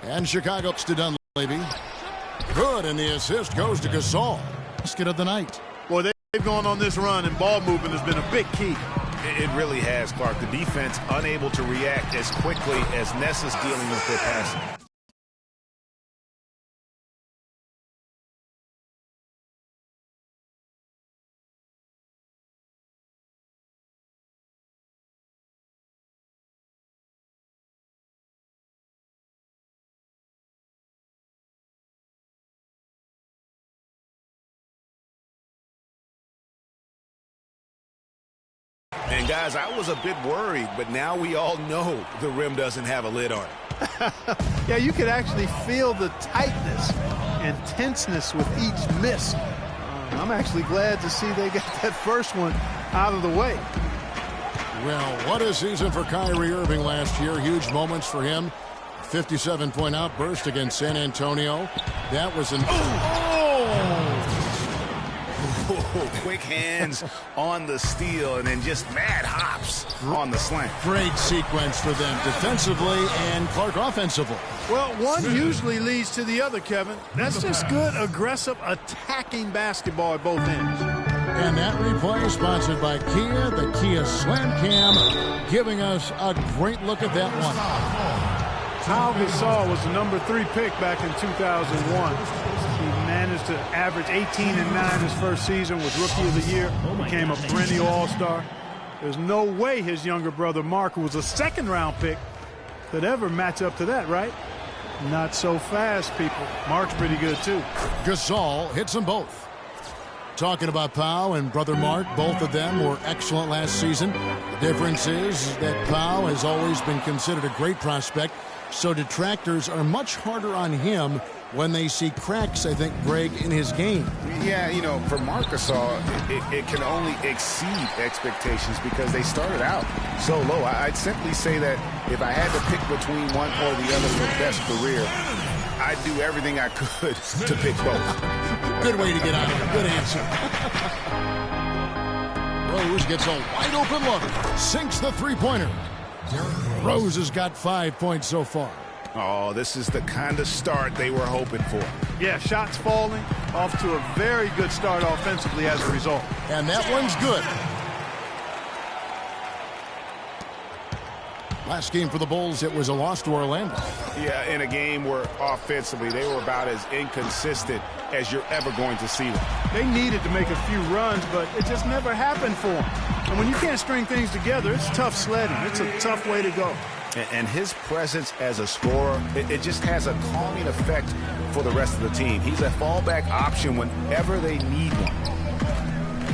And Chicago's to Dunleavy. Good, and the assist goes to Gasol. Basket of the night. Boy, they've gone on this run, and ball movement has been a big key. It really has, Clark. The defense unable to react as quickly as Nessa's dealing with their passing. And, guys, I was a bit worried, but now we all know the rim doesn't have a lid on it. Yeah, you could actually feel the tightness and tenseness with each miss. I'm actually glad to see they got that first one out of the way. Well, what a season for Kyrie Irving last year. Huge moments for him. 57-point outburst against San Antonio. That was an... Quick hands on the steal and then just mad hops on the slant. Great sequence for them defensively and Clark offensively. Well, one usually leads to the other, Kevin. That's just good, aggressive, attacking basketball at both ends. And that replay is sponsored by Kia, the Kia Slam Cam, giving us a great look at that one. Pau Gasol was the #3 pick back in 2001. He managed to average 18 and 9 his first season, was Rookie of the Year, became a perennial All-Star. There's no way his younger brother Mark, who was a second-round pick, could ever match up to that, right? Not so fast, people. Mark's pretty good, too. Gasol hits them both. Talking about Pau and brother Mark, both of them were excellent last season. The difference is that Pau has always been considered a great prospect, so detractors are much harder on him when they see cracks, I think, Greg, in his game. Yeah, you know, for Marc Gasol, it can only exceed expectations because they started out so low. I'd simply say that if I had to pick between one or the other for best career, I'd do everything I could to pick both. Good way to get out of it. Good answer. Rose gets a wide open look. Sinks the three-pointer. Rose has got 5 points so far. Oh, this is the kind of start they were hoping for. Yeah, shots falling, off to a very good start offensively as a result. And that one's good. Last game for the Bulls, it was a loss to Orlando. Yeah, in a game where offensively they were about as inconsistent as you're ever going to see them. They needed to make a few runs, but it just never happened for them. And when you can't string things together, it's tough sledding. It's a tough way to go. And his presence as a scorer, it just has a calming effect for the rest of the team. He's a fallback option whenever they need one.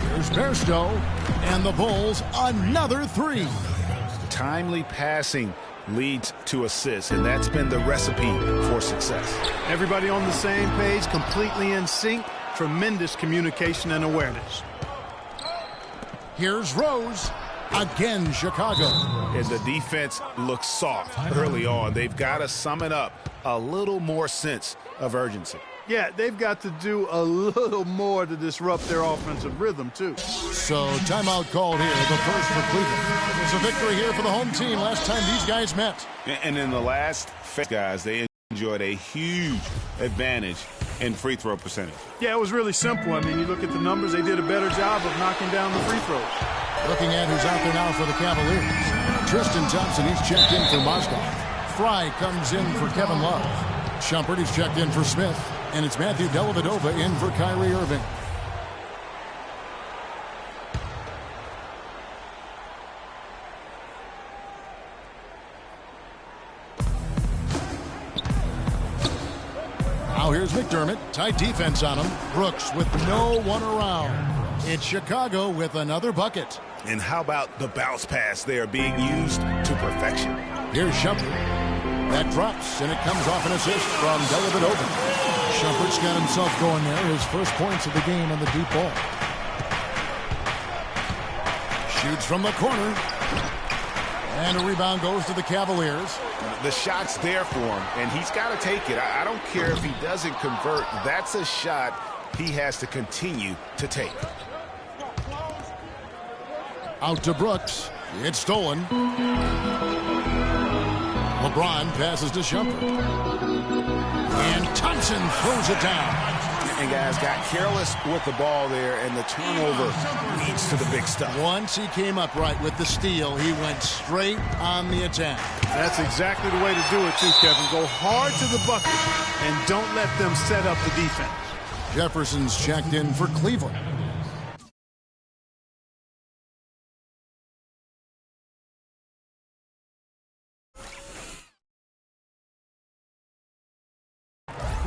Here's Bairstow, and the Bulls another three. Timely passing leads to assists, and that's been the recipe for success. Everybody on the same page, completely in sync, tremendous communication and awareness. Here's Rose. Again, Chicago. And the defense looks soft early on. They've got to summon up a little more sense of urgency. Yeah, they've got to do a little more to disrupt their offensive rhythm, too. So, timeout called here, the first for Cleveland. It was a victory here for the home team last time these guys met. And in the last phase, guys, they enjoyed a huge advantage in free throw percentage. Yeah, it was really simple. I mean, you look at the numbers, they did a better job of knocking down the free throws. Looking at who's out there now for the Cavaliers. Tristan Thompson, he's checked in for Mozgov. Fry comes in for Kevin Love. Shumpert, he's checked in for Smith. And it's Matthew Dellavedova in for Kyrie Irving. Now here's McDermott. Tight defense on him. Brooks with no one around. It's Chicago with another bucket. And how about the bounce pass? They are being used to perfection. Here's Shumpert. That drops, and it comes off an assist from Dellavedova. Shumpert's got himself going there. His first points of the game on the deep ball. Shoots from the corner. And a rebound goes to the Cavaliers. The shot's there for him, and he's got to take it. I don't care if he doesn't convert. That's a shot he has to continue to take. Out to Brooks. It's stolen. LeBron passes to Shumpert. And Thompson throws it down. And guys got careless with the ball there, and the turnover leads to the big stuff. Once he came up right with the steal, he went straight on the attack. That's exactly the way to do it, too, Kevin. Go hard to the bucket and don't let them set up the defense. Jefferson's checked in for Cleveland.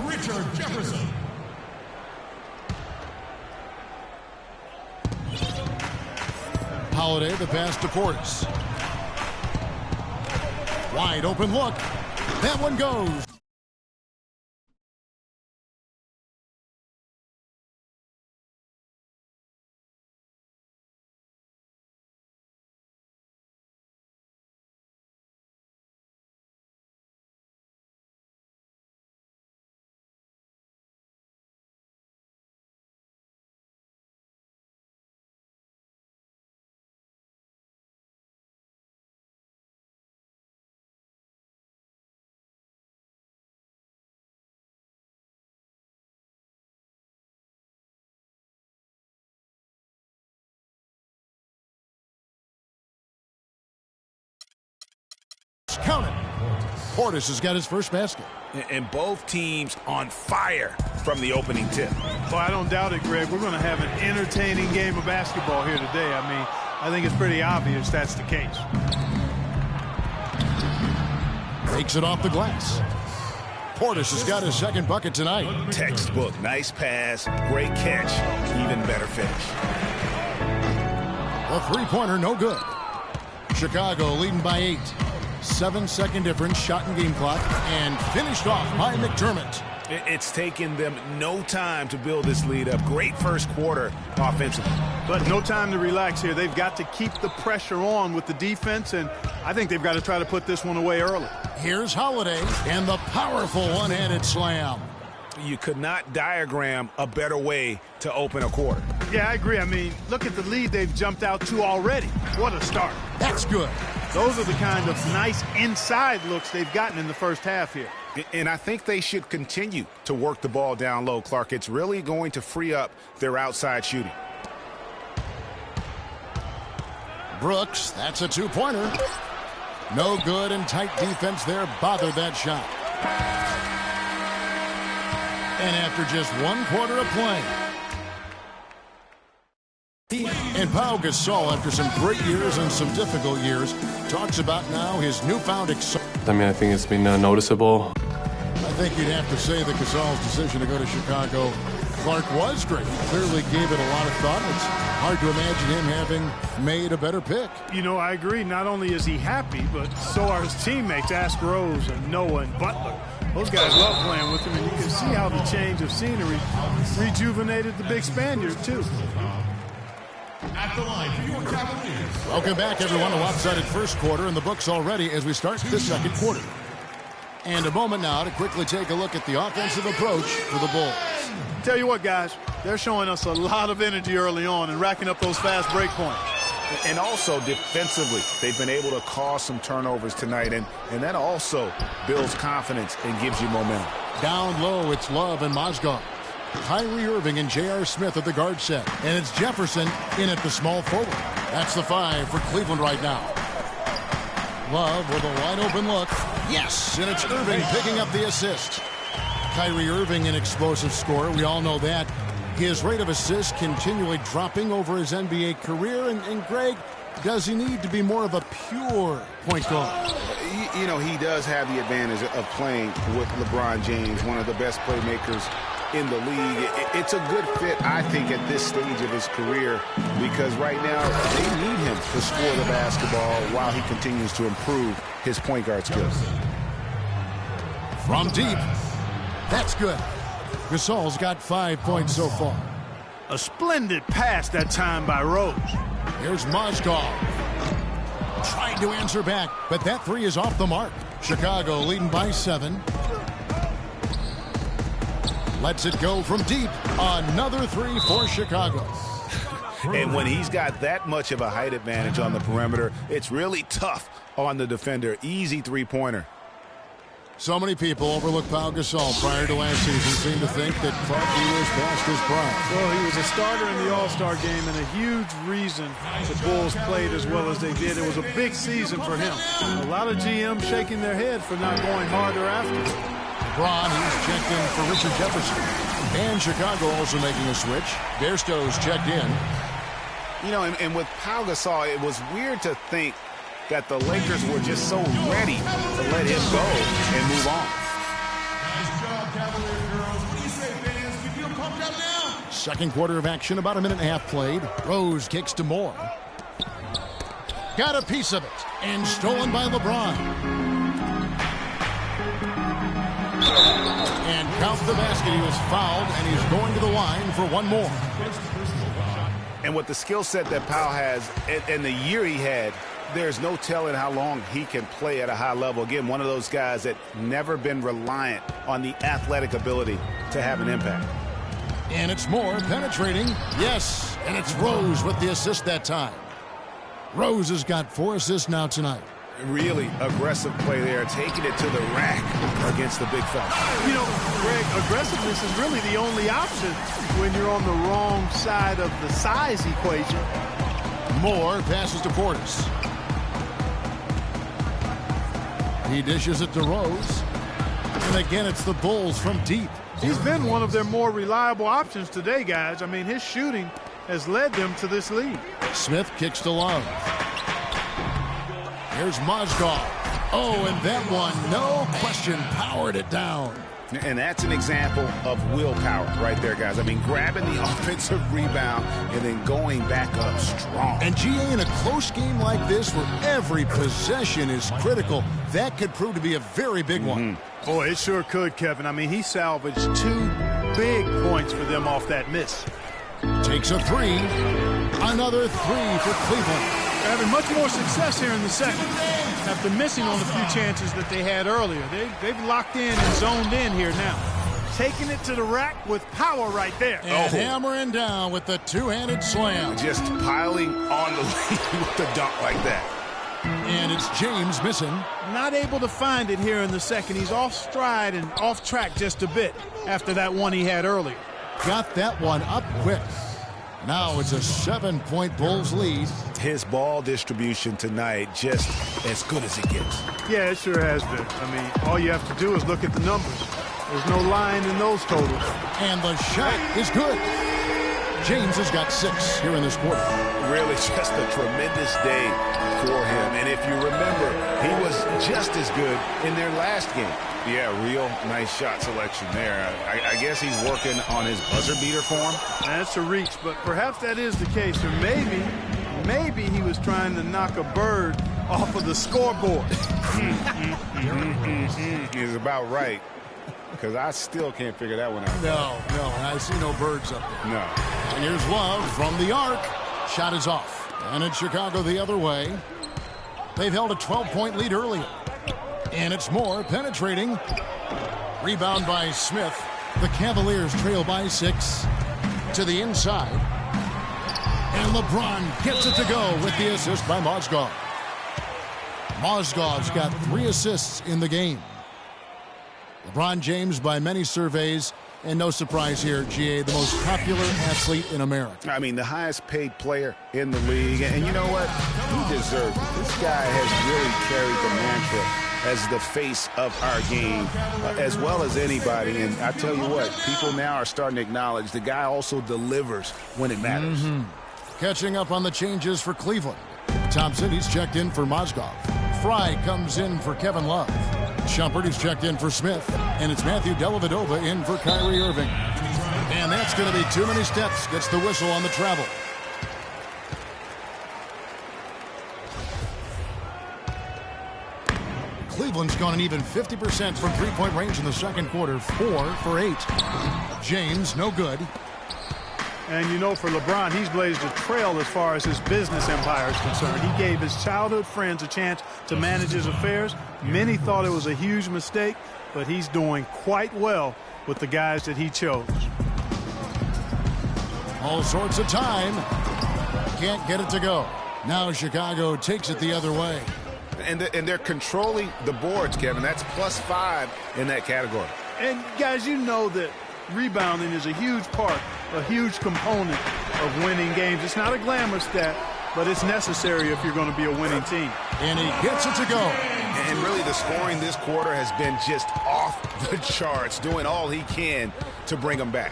Richard Jefferson. Holiday, the pass to Portis. Wide open look. That one goes. Count it. Portis has got his first basket. And both teams on fire from the opening tip. Well, I don't doubt it, Greg. We're going to have an entertaining game of basketball here today. I mean, I think it's pretty obvious that's the case. Takes it off the glass. Portis has got his second bucket tonight. Textbook. Nice pass. Great catch. Even better finish. The three-pointer, no good. Chicago leading by 8. 7-second difference, shot and game clock, and finished off by McDermott. It's taken them no time to build this lead up. Great first quarter offensively. But no time to relax here. They've got to keep the pressure on with the defense, and I think they've got to try to put this one away early. Here's Holiday and the powerful one-handed slam. You could not diagram a better way to open a quarter. Yeah, I agree. I mean, look at the lead they've jumped out to already. What a start. That's good. Those are the kind of nice inside looks they've gotten in the first half here. And I think they should continue to work the ball down low, Clark. It's really going to free up their outside shooting. Brooks, that's a two-pointer. No good, and tight defense there bothered that shot. And after just 1 quarter of play. And Pau Gasol, after some great years and some difficult years, talks about now his newfound excitement. I mean, I think it's been noticeable. I think you'd have to say that Gasol's decision to go to Chicago, Clark, was great. He clearly gave it a lot of thought. It's hard to imagine him having made a better pick. You know, I agree. Not only is he happy, but so are his teammates. Ask Rose and Noah and Butler. Those guys love playing with him, and you can see how the change of scenery rejuvenated the big Spaniard, too. At the line for your Cavaliers. Welcome back, everyone, to lopsided first quarter in the books already as we start the second quarter. And a moment now to quickly take a look at the offensive approach for the Bulls. Tell you what, guys, they're showing us a lot of energy early on and racking up those fast break points. And also defensively, they've been able to cause some turnovers tonight, and that also builds confidence and gives you momentum. Down low, it's Love and Mozgov. Kyrie Irving and J.R. Smith at the guard set. And it's Jefferson in at the small forward. That's the 5 for Cleveland right now. Love with a wide open look. Yes, and it's Irving picking up the assist. Kyrie Irving, an explosive scorer. We all know that. His rate of assists continually dropping over his NBA career. And Greg, does he need to be more of a pure point guard? You know, he does have the advantage of playing with LeBron James, one of the best playmakers in the league. It's a good fit, I think, at this stage of his career, because right now they need him to score the basketball while he continues to improve his point guard skills. From deep. That's good. Gasol's got 5 points so far. A splendid pass that time by Rose. Here's Mozgov. Tried to answer back, but that 3 is off the mark. Chicago leading by 7. Lets it go from deep. Another 3 for Chicago. And when he's got that much of a height advantage on the perimeter, it's really tough on the defender. Easy three-pointer So many people overlook Pau Gasol prior to last season, seem to think that Clarkie was past his prime. Well, he was a starter in the All-Star game and a huge reason the Bulls played as well as they did. It was a big season for him. A lot of GMs shaking their head for not going harder after him. LeBron, he's checked in for Richard Jefferson. And Chicago also making a switch. Bairstow's checked in. You know, and with Pau Gasol, it was weird to think that the Lakers were just so ready to let him go and move on. Nice job, Cavaliers girls. What do you say, fans? You feel pumped up now? Second quarter of action, about a minute and a half played. Rose kicks to Moore. Got a piece of it. And stolen by LeBron. And count the basket. He was fouled, and he's going to the line for one more. And with the skill set that Pau has and the year he had, there's no telling how long he can play at a high level. Again, one of those guys that never been reliant on the athletic ability to have an impact. And it's Moore penetrating. Yes, and it's Rose with the assist that time. Rose has got 4 assists now tonight. Really aggressive play there, taking it to the rack against the big fella. You know, Greg, aggressiveness is really the only option when you're on the wrong side of the size equation. Moore passes to Portis. He dishes it to Rose. And again, it's the Bulls from deep. He's been one of their more reliable options today, guys. I mean, his shooting has led them to this lead. Smith kicks to Love. Here's Mozgov. Oh, and that one, no question, powered it down. And that's an example of willpower right there, guys. I mean, grabbing the offensive rebound and then going back up strong. And GA, in a close game like this where every possession is critical, that could prove to be a very big one. Boy, it sure could, Kevin. I mean, he salvaged 2 big points for them off that miss. Takes a 3. Another 3 for Cleveland. They're having much more success here in the second after missing on a few chances that they had earlier. They've locked in and zoned in here now. Taking it to the rack with power right there. And hammering down with the two-handed slam. Just piling on the lead with the dunk like that. And it's James missing. Not able to find it here in the second. He's off stride and off track just a bit after that one he had earlier. Got that one up quick. Now it's a 7-point Bulls lead. His ball distribution tonight just as good as it gets. Yeah, it sure has been. I mean, all you have to do is look at the numbers. There's no lying in those totals. And the shot is good. James has got 6 here in this quarter. Really just a tremendous day for him. And if you remember, he was just as good in their last game. Yeah, real nice shot selection there. I guess he's working on his buzzer beater form. That's a reach, but perhaps that is the case. Or maybe he was trying to knock a bird off of the scoreboard. He's about right. Because I still can't figure that one out. No, and I see no birds up there. No. And here's Love from the arc. Shot is off. And it's Chicago the other way. They've held a 12-point lead earlier. And it's Moore penetrating. Rebound by Smith. The Cavaliers trail by 6 to the inside. And LeBron gets it to go with the assist by Mozgov. Mozgov's got 3 assists in the game. LeBron James, by many surveys, and no surprise here, GA, the most popular athlete in America. I mean, the highest paid player in the league. And you know what? He deserves it. This guy has really carried the mantra as the face of our game, as well as anybody. And I tell you what, people now are starting to acknowledge the guy also delivers when it matters. Catching up on the changes for Cleveland. Thompson, he's checked in for Mozgov. Fry comes in for Kevin Love. Shumpert is checked in for Smith. And it's Matthew Dellavedova in for Kyrie Irving. And that's going to be too many steps. Gets the whistle on the travel. Cleveland's gone an even 50% from three-point range in the second quarter. 4 for 8. James, no good. And you know, for LeBron, he's blazed a trail as far as his business empire is concerned. He gave his childhood friends a chance to manage his affairs. Many thought it was a huge mistake, but he's doing quite well with the guys that he chose. All sorts of time. Can't get it to go. Now Chicago takes it the other way. And they're controlling the boards, Kevin. That's +5 in that category. And, guys, you know that rebounding is a huge part, a huge component of winning games. It's not a glamour stat, but it's necessary if you're going to be a winning team. And he gets it to go. And really the scoring this quarter has been just off the charts, doing all he can to bring them back.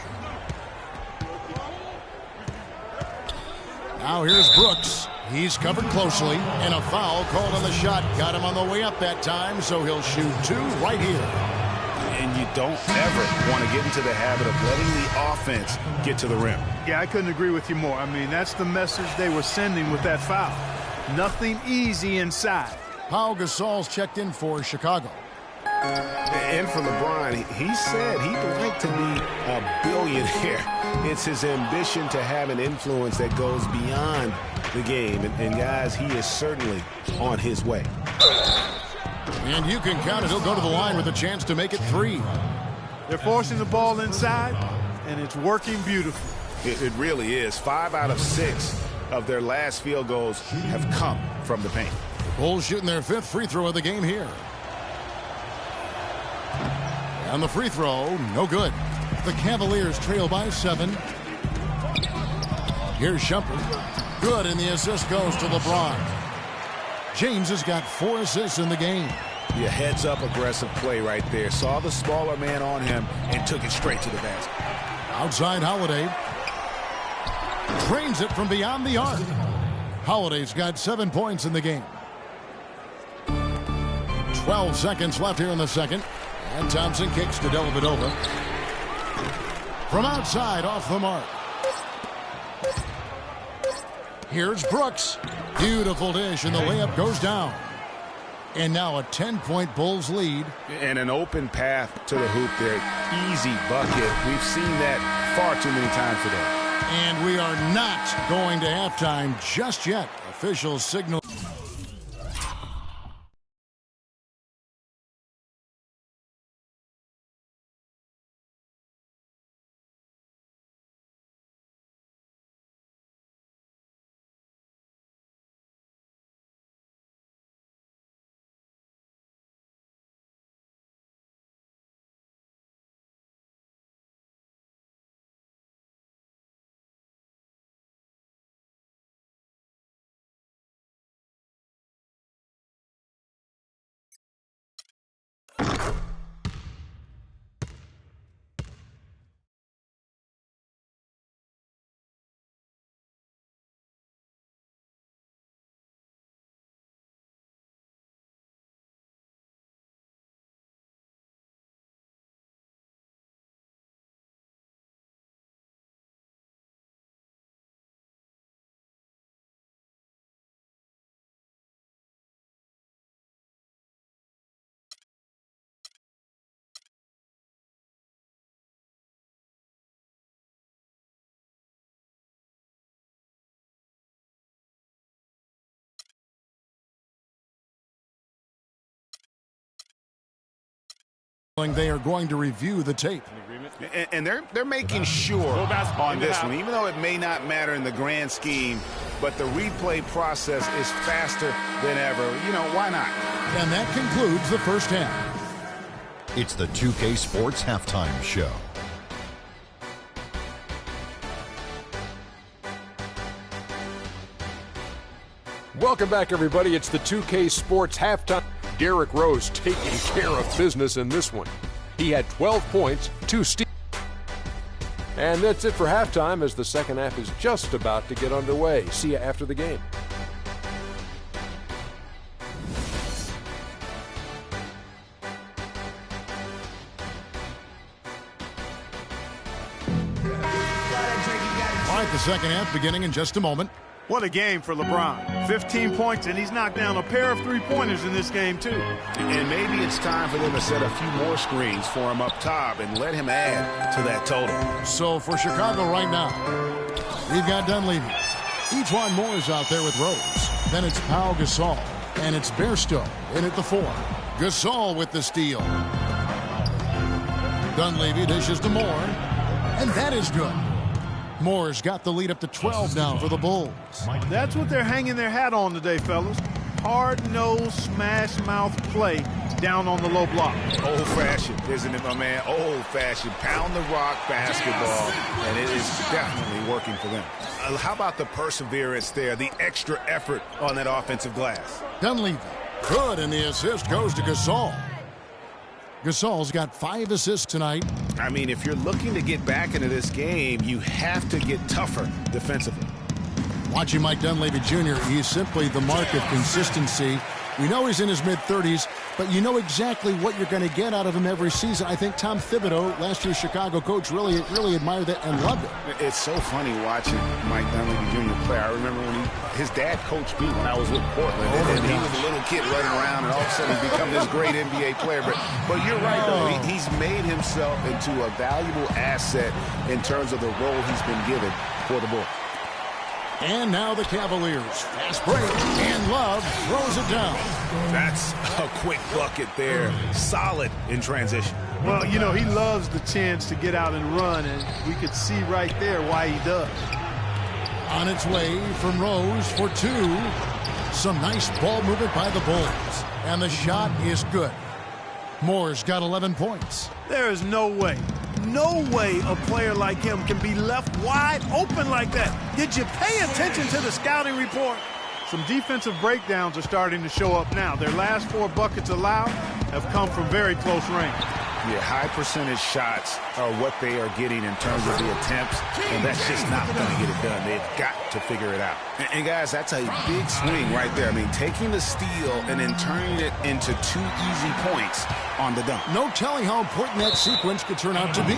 Now here's Brooks. He's covered closely, and a foul called on the shot. Got him on the way up that time, so he'll shoot 2 right here. And you don't ever want to get into the habit of letting the offense get to the rim. Yeah, I couldn't agree with you more. I mean, that's the message they were sending with that foul. Nothing easy inside. Pau Gasol's checked in for Chicago. And for LeBron, he said he'd like to be a billionaire. It's his ambition to have an influence that goes beyond the game. And guys, he is certainly on his way. And you can count it. He'll go to the line with a chance to make it 3. They're forcing the ball inside, and it's working beautifully. It really is. 5 out of 6 of their last field goals have come from the paint. Bulls shooting their 5th free throw of the game here. And the free throw, no good. The Cavaliers trail by 7. Here's Shumpert. Good, and the assist goes to LeBron. James has got 4 assists in the game. Yeah, heads-up aggressive play right there. Saw the smaller man on him and took it straight to the basket. Outside Holiday. Trains it from beyond the arc. Holiday's got 7 points in the game. 12 seconds left here in the second. And Thompson kicks to Dellavedova. From outside, off the mark. Here's Brooks. Beautiful dish, and the layup goes down. And now a 10-point Bulls lead. And an open path to the hoop there. Easy bucket. We've seen that far too many times today. And we are not going to halftime just yet. Officials signal. They are going to review the tape. And they're making sure on this one, even though it may not matter in the grand scheme, but the replay process is faster than ever. You know, why not? And that concludes the first half. It's the 2K Sports Halftime Show. Welcome back, everybody. It's the 2K Sports Halftime. Derrick Rose taking care of business in this one. He had 12 points, 2 steals. And that's it for halftime as the second half is just about to get underway. See you after the game. All right, the second half beginning in just a moment. What a game for LeBron. 15 points, and he's knocked down a pair of three-pointers in this game, too. And maybe it's time for them to set a few more screens for him up top and let him add to that total. So for Chicago right now, we've got Dunleavy. Ejuan Moore is out there with Rose. Then it's Pau Gasol. And it's Bairstow in at the 4. Gasol with the steal. Dunleavy dishes to Moore. And that is good. Moore's got the lead up to 12 now for the Bulls. That's what they're hanging their hat on today, fellas. hard-nosed, smash-mouth play down on the low block. Old-fashioned, isn't it, my man? Old-fashioned, pound-the-rock basketball, and it is definitely working for them. How about the perseverance there, the extra effort on that offensive glass? Dunleavy, good, and the assist goes to Gasol. Gasol's got 5 assists tonight. I mean, if you're looking to get back into this game, you have to get tougher defensively. Watching Mike Dunleavy Jr., he's simply the mark of consistency. We know he's in his mid-30s, but you know exactly what you're going to get out of him every season. I think Tom Thibodeau, last year's Chicago coach, really admired that and loved it. It's so funny watching Mike Dunleavy Jr. play. I remember when his dad coached me when I was with Portland, and he was a little kid running around, and all of a sudden he's become this great NBA player. But you're right, though. He's made himself into a valuable asset in terms of the role he's been given for the ball. And now the Cavaliers. Fast break, and Love throws it down. That's a quick bucket there. Solid in transition. Well, you know, he loves the chance to get out and run, and we could see right there why he does. On its way from Rose for 2. Some nice ball movement by the Bulls. And the shot is good. Moore's got 11 points. There is no way a player like him can be left wide open like that. Did you pay attention to the scouting report? Some defensive breakdowns are starting to show up now. Their last 4 buckets allowed have come from very close range. Yeah, high percentage shots are what they are getting in terms of the attempts, and that's just not going to get it done. They've got to figure it out. And guys, that's a big swing right there. I mean, taking the steal and then turning it into 2 easy points on the dunk. No telling how important that sequence could turn out to be.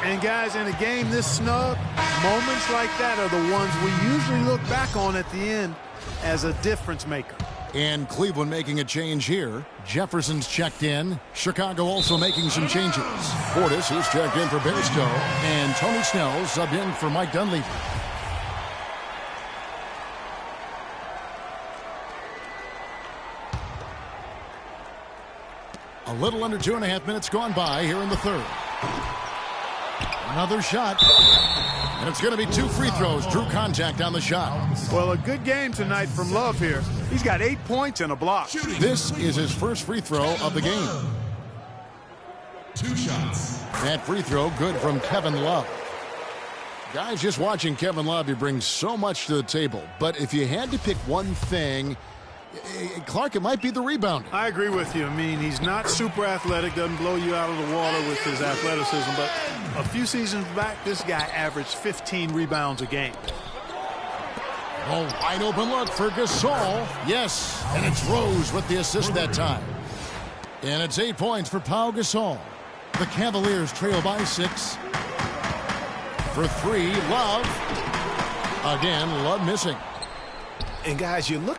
And guys, in a game this snug, moments like that are the ones we usually look back on at the end as a difference maker. And Cleveland making a change here. Jefferson's checked in. Chicago also making some changes. Portis is checked in for Bairstow. And Tony Snell subbed in for Mike Dunleavy. A little under 2.5 minutes gone by here in the third. Another shot. And it's going to be 2 free throws. Drew contact on the shot. Well, a good game tonight from Love here. He's got 8 points and a block. This is his first free throw of the game. 2 shots. That free throw good from Kevin Love. Guys, just watching Kevin Love, he brings so much to the table. But if you had to pick one thing, Clark, it might be the rebound. I agree with you. I mean, he's not super athletic, doesn't blow you out of the water with his athleticism, but a few seasons back, this guy averaged 15 rebounds a game. Oh, wide open look for Gasol. Yes, and it's Rose with the assist that time. And it's 8 points for Pau Gasol. The Cavaliers trail by 6. For 3, Love. Again, Love missing. And guys, you look...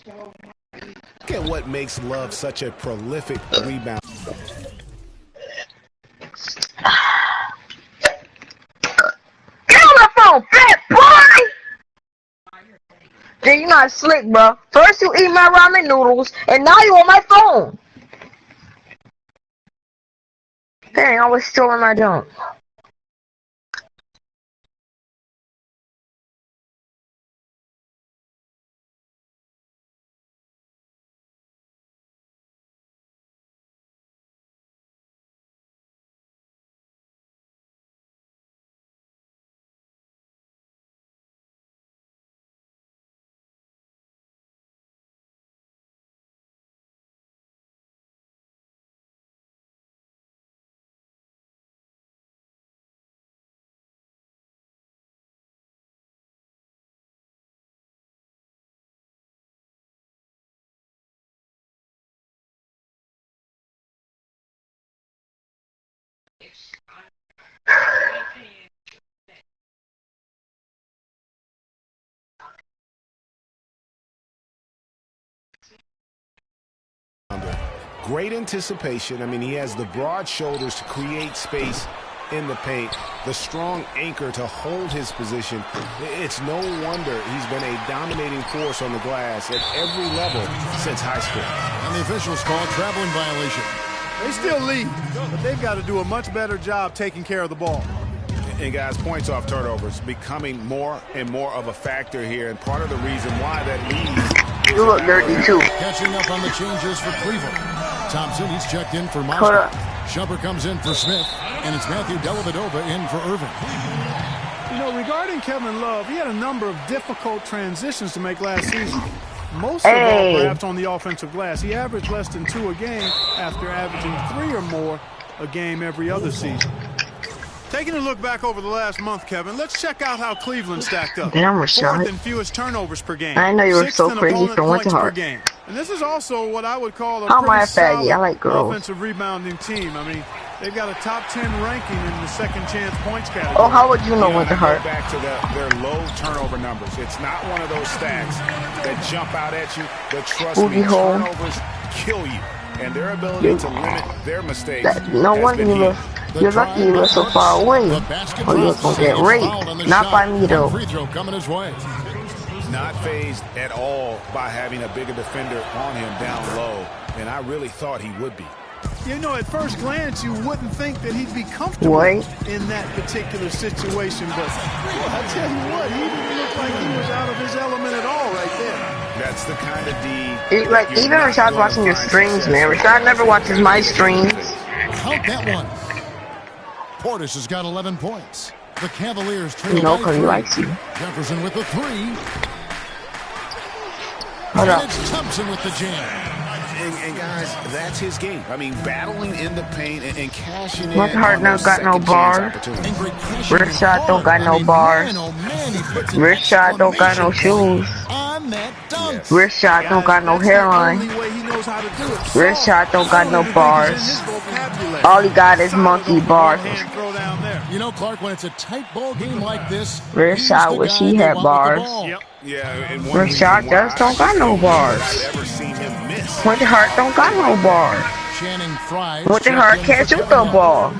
Look at what makes Love such a prolific rebound. Get on my phone, fat boy! Dude, you're not slick, bro. First you eat my ramen noodles, and now you on my phone. Dang, I was still in my junk. Great anticipation. I mean, he has the broad shoulders to create space in the paint, the strong anchor to hold his position. It's no wonder he's been a dominating force on the glass at every level since high school. And the officials call traveling violation. They still lead, but they've got to do a much better job taking care of the ball. And guys, points off turnovers becoming more and more of a factor here, and part of the reason why that lead. You look dirty too. Catching up on the changes for Cleveland. Thompson, he's checked in for Moscow. Shumpert comes in for Smith, and it's Matthew Dellavedova in for Irving. You know, regarding Kevin Love, he had a number of difficult transitions to make last season. Most of all, perhaps on the offensive glass. He averaged less than 2 a game after averaging 3 or more a game every other season. Taking a look back over the last month, Kevin, let's check out how Cleveland stacked up. Damn, Rashad. 4th in fewest turnovers per game. I know you were 6th so in crazy opponent for points Winter per Heart. game. And this is also what I would call a How am I pretty a faggy? solid I like girls. offensive rebounding team. I mean, they've got a top 10 ranking in the second chance points category. Oh, how would you know Winter Go Heart? back to their low turnover numbers. It's not one of those stats that jump out at you, but trust Booty me, hole. turnovers kill you. And their ability to limit their mistakes. No wonder you're lucky you were so far away. Or you're going to get raped. Not by me, though. Free throw coming his way. Not fazed at all by having a bigger defender on him down low, and I really thought he would be. You know, at first glance, you wouldn't think that he'd be comfortable in that particular situation, but well, I tell you what, he didn't look like he was out of his element at all right there. That's the kind of D. Like, even Rashad's watching your streams, man. Rashad never watches my streams. Count that one. Portis has got 11 points. The Cavaliers trail You know, by because he 3. likes you. Jefferson with the 3. Hold And up. it's Thompson with the jam. And guys, that's his game. I mean, battling in the paint and cashing in. Winter Heart on not those got no second chance bar. opportunities. And great crashing Rashad hard. don't got no I mean, bars. man, oh man, he puts an Rashad don't got no exclamation shoes. point on that dunk. Rashad don't got no That's the hairline. only way he knows how to do it. Rashad don't got no I don't even think it's in bars. his vocabulary. All he got is monkey bars. One-hand throw down there. You know, Clark, when it's a tight ball game like this, Rashad he's the wish guy he they had want with the bars. ball. Yep. Yeah, and one Rashad reason why just don't got no bars. I've ever seen him miss. Winter Heart don't got no bars. Channing Frye. Winter Heart can't shoot the ball.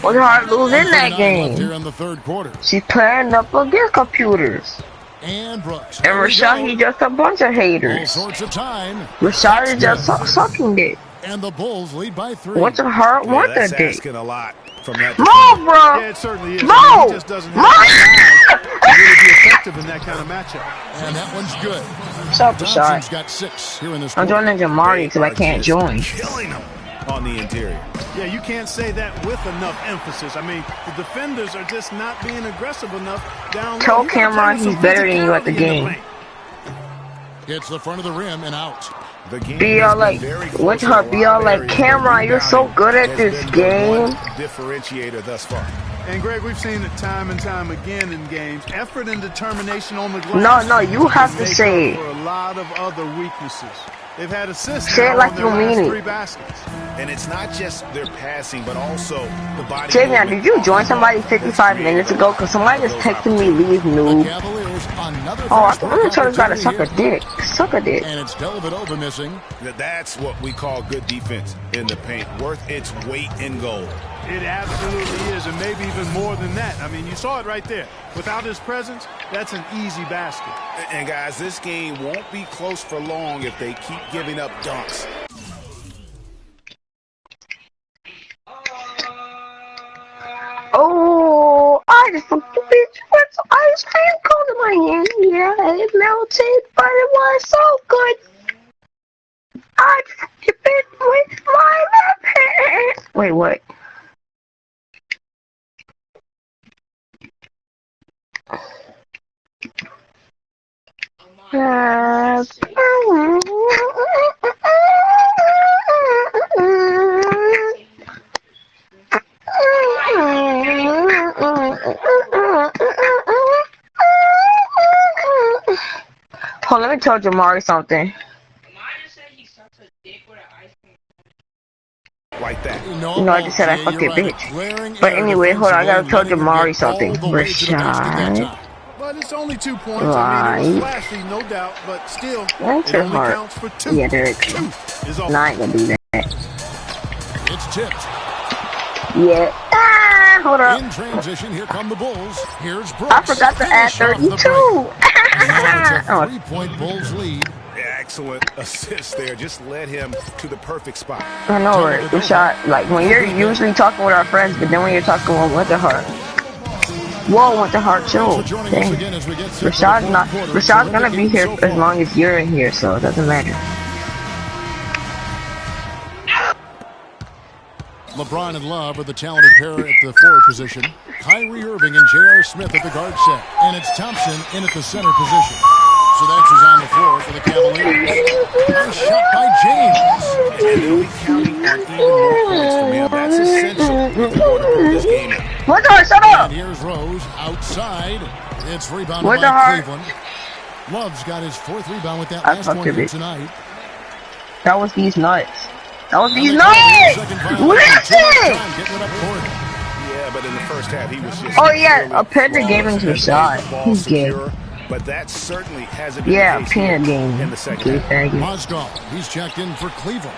Winter Heart losing that Here game. in the third quarter. She's pairing up against computers. And Brooks. And Rashad, he just a bunch of All haters. sorts of time. Rashad is just sucking dick. And the Bulls lead by 3. Winter Heart Yeah, want that's that dick. asking a lot from that. Move, defender. bro. Yeah, it certainly is. Move. I mean, he just doesn't have the size to really be effective in that kind of matchup. And that one's good. What's up, Thompson's Rashad? got 6 here in this I'm quarter. joining Jamari because I can't join. Killing him on the interior. Yeah, you can't say that with enough emphasis. I mean, the defenders are just not being aggressive enough down low. Tell You gotta Cameron play some he's better than you at the physicality in game. paint. Hits the front of the rim and out. The game Be all has been like, very close Winter in a Heart, be lot all of like, areas, but Cameron, you're so rebounding good at has this been the one game. differentiator thus far. And Greg, we've seen it time and time again in games. Effort and determination on the glass. No, you have to make say up it. for a lot of other weaknesses. They've had assists Say it now like on you their last mean it. 3 baskets. And it's not just their passing, but also the body. Javion, movement. did you join somebody 55 minutes ago? Because somebody just texted me, leave The noob. Cavaliers another Oh, fast I'm break gonna gotta suck a opportunity dick. Suck a dick. here. And it's Dellavedova missing. That's what we call good defense in the paint, worth its weight in gold. It absolutely is, and maybe even more than that. I mean, you saw it right there. Without his presence, that's an easy basket. And guys, this game won't be close for long if they keep giving up dunks. Oh, I just fucked the bitch with some ice cream cold in my hand. Yeah, it melted, but it was so good. I just fucked the bitch with my left hand. Wait, what? Hold on, let me tell Jamari something. Like that. No, I just said I fucked your bitch. But anyway, hold on, I gotta tell Jamari something. Rashad. But it's only 2 points. I mean, it was Right. flashy, no doubt, but still, That's it your only heart. counts for 2. Yeah, Derek. 2 is all. No, I ain't gonna do that. It's tipped. Yeah. Hold up. In transition, here come the Bulls. Here's Brooks. I forgot to add 32. Now it's a 3-point Bulls lead. Yeah, excellent assist there. Just led him to the perfect spot. I know, right? Rashad, like when you're usually talking with our friends, but then when you're talking with Winterheart. Whoa, Winterheart, chill. Dang. Rashad's gonna be here as long as you're in here, so it doesn't matter. LeBron and Love are the talented pair at the forward position. Kyrie Irving and J.R. Smith at the guard set. And it's Thompson in at the center position. So that's who's on the floor for the Cavaliers. Nice shot by James. And they'll be counting on even more points from him. That's essential if they're going to pull this game in. Winterheart, shut up! And here's Rose outside. It's rebounded by Cleveland. Love's got his 4th rebound with that last one here tonight. That was these nuts. That was these nuts! Listen! Yeah, but in the first half, he was just... Oh, yeah, a Peanut Gaming's Rashad. He's gay. But that certainly hasn't been yeah, the case Peanut Gaming. in the second half. Mozgov, he's checked in for Cleveland.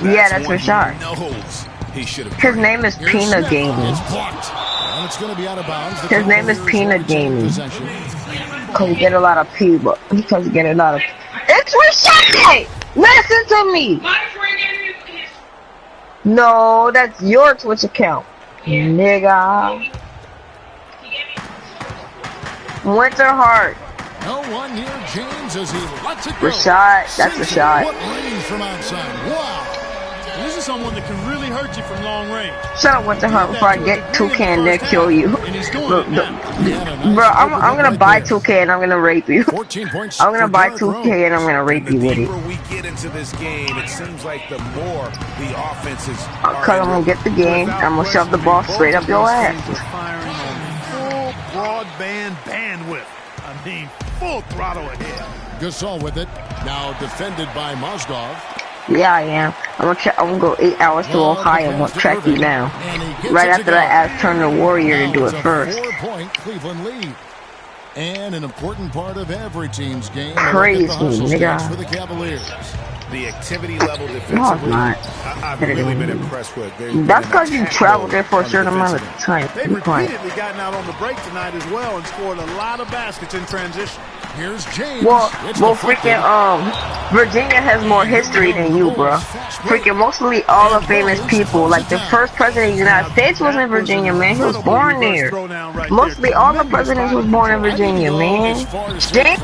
Yeah, that's Rashad. Knows he should have. His name is Peanut Gaming. It's blocked. And it's going to be out of bounds. His name is Peanut Gaming. Because you get a lot of P, but because you get a lot of... It's Rashad! Listen to me! No, that's your Twitch account, nigga. Winterheart. No one near James as he lets it go. Rashad, that's Rashad. What range from outside? Wow. This is someone that can really hurt you from long range. Shut up, Winterheart, before I get 2K and then kill you. Bro, I'm gonna buy 2K and I'm gonna rape you. 14 points. I'm gonna buy 2K and I'm gonna rape you with it. The deeper we get into this game, it seems like the more the offenses. Cause I'm gonna get the game, I'm gonna shove the ball straight up your ass. Firing on full broadband bandwidth. I mean, full throttle ahead. Gasol with it. Now defended by Mozgov. Yeah, I am. I'm gonna go 8 hours to Ohio and track you down. Right after I asked Turner Warrior to do it first. 4-point Cleveland lead. And an important part of every team's game. Crazy, nigga. For the Cavaliers. The activity level defensively, I've really been impressed with. That's because you traveled there for a certain amount of time. They've repeatedly gotten out on the break tonight as well and scored a lot of baskets in transition. Here's James. Well, freaking Virginia has more history than you, bro. Freaking mostly all the famous people, like the first president of the United States was in Virginia, man. He was born there. Mostly all the presidents was born in Virginia, man. James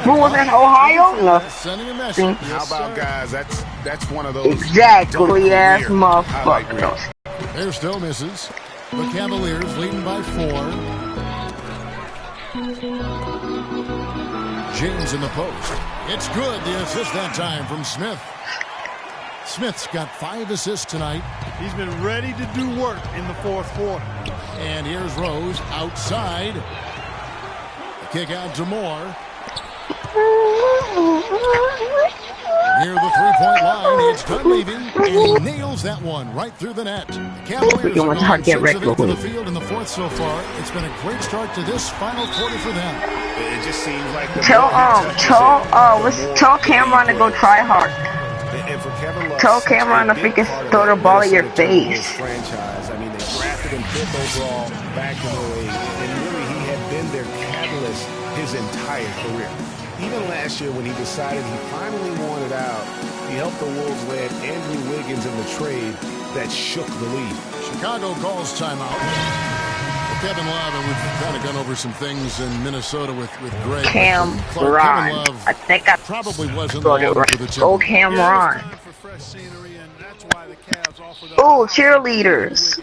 who was in Ohio? Nothing. How about guys? That's one of those exactly ass motherfuckers. There still misses. The Cavaliers leading by 4. James in the post. It's good. The assist that time from Smith. Smith's got 5 assists tonight. He's been ready to do work in the fourth quarter. And here's Rose outside. The kick out to Moore. Near the 3-point line, it's Dunleavy, and he nails that one right through the net. The Cavaliers are on 6 of 8 to the field in the fourth so far. It's been a great start to this final quarter for them. It just seems like tell Cameron to go try hard. Tell Cameron to freaking throw the ball at your face. Franchise. I mean, they drafted him 5th overall back in the league, and really he had been their catalyst his entire career. Even last year when he decided he finally wanted out, he helped the Wolves land Andrew Wiggins in the trade that shook the league. Chicago calls timeout. Kevin Love, and we've kind of gone over some things in Minnesota with Greg. Cameron. I think I probably wasn't long for the team. Oh, Cameron. Oh, cheerleaders.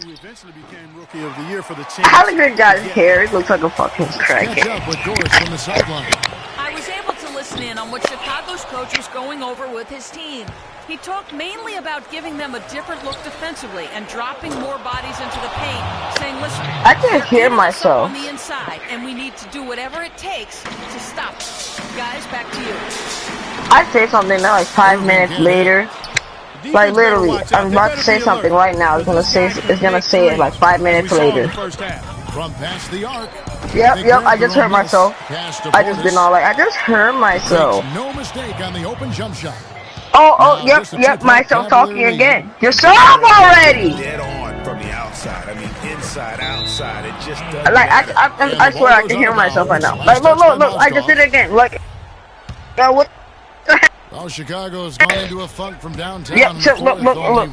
Who eventually became Rookie of the Year for the team. Halligan got his hair. It looks like a fucking crackhead. I was able to listen in on what Chicago's coach was going over with his team. He talked mainly about giving them a different look defensively and dropping more bodies into the paint, saying, listen, I can't hear myself on the inside, and we need to do whatever it takes to stop it. Guys, back to you. I say something now, like 5 minutes later. Like literally, I'm about to say something right now. It's gonna say it like 5 minutes later. From past the arc. Yep. I just heard myself. I just been all like, I just heard myself. No mistake on the open jump shot. Yep, myself talking again. Just shut up already! Dead on from the outside. I mean, inside, outside. It just doesn't Like, matter. I swear I can hear myself right now. Like, look, I just did it again. Like, what the heck? Well, Chicago's gone into a funk from downtown. Yep, look,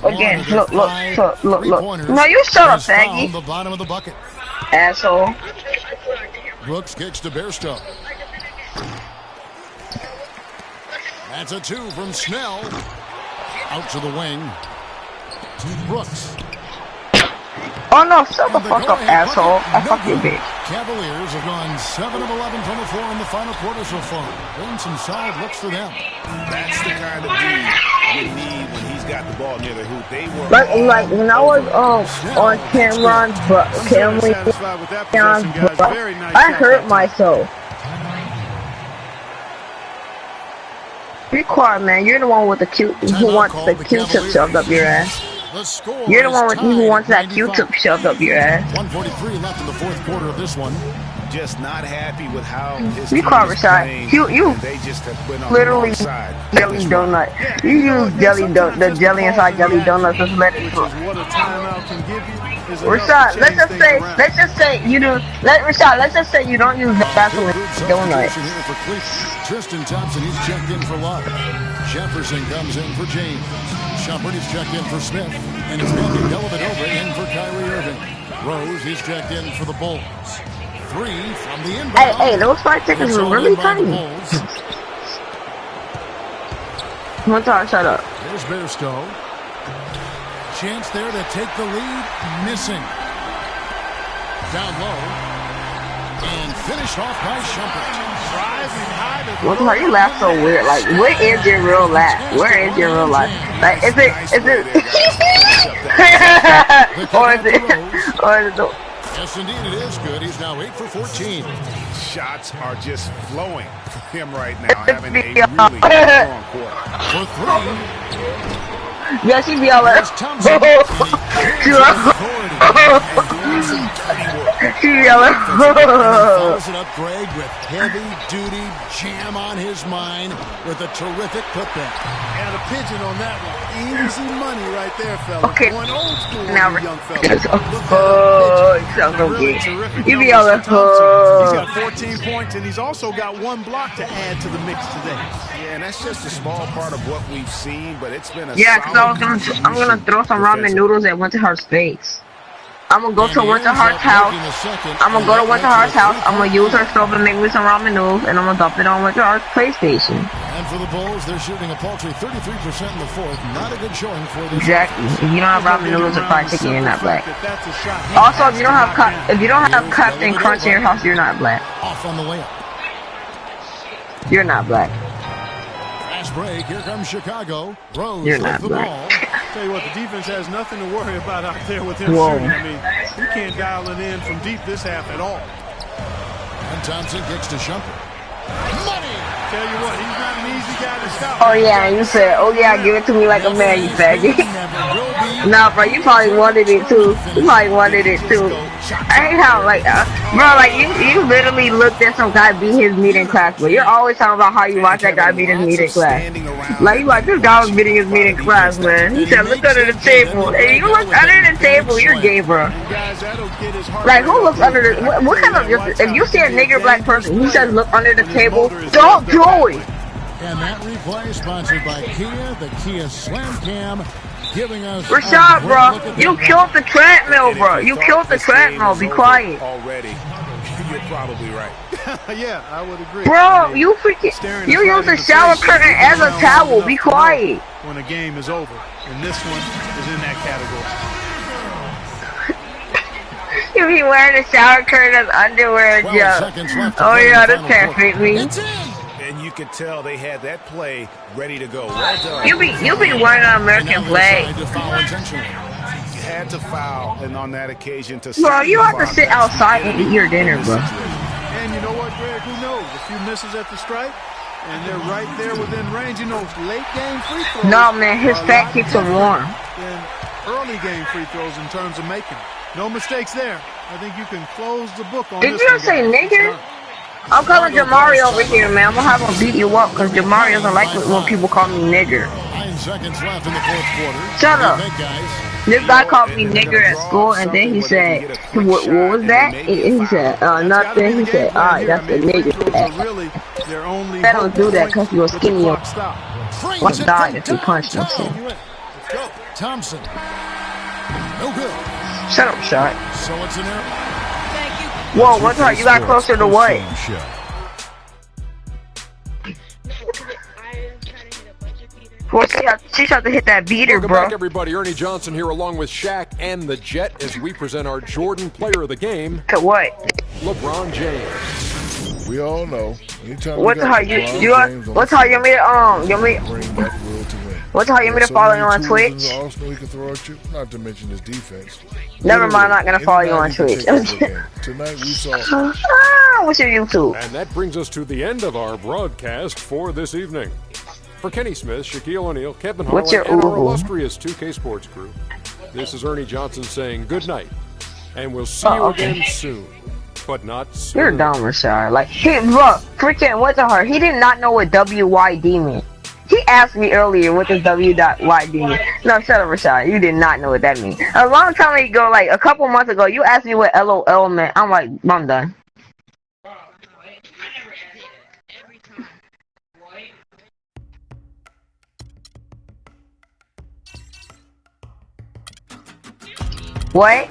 again. Look. No, you shut up, faggy. The bottom of the bucket. Asshole. Brooks kicks to Bairstow. That's a 2 from Snell. Out to the wing. To Brooks. Oh no, shut the fuck up, asshole. I fuck you, bitch. Cavaliers have gone 7 of 11 from the floor in the final quarter so far. Been some solid looks for them. That's the kind of dude you need when he's got the ball near the hoop. They were like when I was on Cameron's but I hurt myself. Be quiet, man. You're the one with the who wants the Q-tip shoved up your ass. You're the one who wants that Q-tip shoved up your ass. 1:43 left in the fourth quarter of this one. Just not happy with how his you call Rashad. You literally jelly donut. You use the jelly inside jelly donuts to let it cook. Rashad, let's just say you do. Let's just say you don't use Vaseline donuts. Tristan Thompson, he's checked in for Love. Jefferson comes in for James. Shumpert is checked in for Smith. And it's going to be Dellavedova in for Kyrie Irving. Rose, he's checked in for the Bulls. 3 from the inbound. Hey, those 5 seconds were really tiny. One time, shut up. There's Bairstow. Chance there to take the lead. Missing. Down low. And finished off by Shumpert. What the hell? You laugh so weird. Like, where is your real laugh? Where is your real life? Like, is it, or is it, Yes, indeed, it is good. He's now 8 for 14. Shots are just flowing for him right now, having a really strong quarter. For 3. Yes, she's yelling. She's yelling. Follows it up, Greg, with heavy-duty jam on his mind with a terrific putback. And a pigeon on that one. Easy money right there, fella. Okay. Going old school, Now, young fella. Really terrific. You be yelling. yelling. He's got 14 points, and he's also got 1 block to add to the mix today. Yeah, and that's just a small part of what we've seen, but it's been a Yeah, because I'm gonna throw some ramen noodles at Winterheart's face. I'm gonna go to Winterheart's house. I'm gonna go to Winterheart's house. I'm gonna use her stove and make me some ramen noodles, and I'm gonna dump it on Winterheart's PlayStation. And for the Bulls, they're shooting a paltry 33% in the fourth. Not a good showing for this. Exactly. If you don't have ramen noodles, it's probably chicken, you're not black. Also, if you don't have Captain Crunch in your house, you're not black. Off on the layup. You're not black. Fast break. Here comes Chicago. Rose You're not the black. ball. Tell you what, the defense has nothing to worry about out there with him Whoa. shooting. I mean, you can't dial it in from deep this half at all. And Thompson kicks to Shumpert. Money! Tell you what, he's not an easy guy to stop. Oh yeah, you said, oh yeah, give it to me like a man, you faggot. Nah, bro, you probably wanted it too. I hate how, like, bro, like, you literally looked at some guy beat his meat in class, but you're always talking about how you watch that guy beat his meat in class. Like, you like, this guy was beating his meat in class, man. He said, look under the table. Hey, you look under the table, you're gay, bro. Like, who looks under the, what kind of, if you see a nigger black person who says look under the table, don't do it. And that replay sponsored by Kia, the Kia Slam Cam, giving us Rashad, bro, you killed the treadmill, bro. You killed the treadmill. Be quiet. Already, you're probably right. Yeah, I would agree. Bro, you freaking, you use the shower curtain as a towel. Be quiet. When a game is over, and this one is in that category. You be wearing the shower curtain as underwear, Joe. Oh yeah, this can't fit me. And you could tell they had that play ready to go. Well done. You be wearing an American flag. You had to foul, and on that occasion to. Bro, you have to sit outside and eat your dinner, bro. And you know what, Greg? Who knows? A few misses at the stripe, and they're right there within range. You know, late game free throws. No, man, his fat keeps him warm. And early game free throws in terms of making. No mistakes there. I think you can close the book on Did this you one, just say guys. nigger? I'm calling Jamari over here, man. I'm gonna have him beat you up because Jamari doesn't like it when people call me nigger. 9 seconds left in the fourth quarter. Shut What up. do you think, guys? This guy called me nigger at school, and then he said, what was that? He said, nothing. He said, alright, that's the nigger. I don't do that because you're skinny. Watch die if you punch him. Thompson. No good. Shut up, shot. So it's an error. Thank you. Whoa, what's hard? You got closer to what? Well, she tried to hit that beater, Welcome bro. back, everybody. Ernie Johnson here along with Shaq and the Jet as we present our Jordan Player of the Game. To what? LeBron James. We all know. What's hard? What's hard? You What's hard? You want me to follow you on Twitch? Arsenal he can throw at you, not to mention his defense. Never mind, I'm not gonna follow you on Twitch. Tonight we saw. What's your YouTube? And that brings us to the end of our broadcast for this evening. For Kenny Smith, Shaquille O'Neal, Kevin What's Harlan, your and our ooh? illustrious 2K Sports crew, this is Ernie Johnson saying good night, and we'll see you okay. again soon, but not soon. You're dumb, Rashard. Like, look, freaking, what's the hard? He did not know what WYD meant. He asked me earlier what does W.YD mean. No, shut up, Rashad. You did not know what that means. A long time ago, like a couple months ago, you asked me what LOL meant. I'm like, I'm done. What?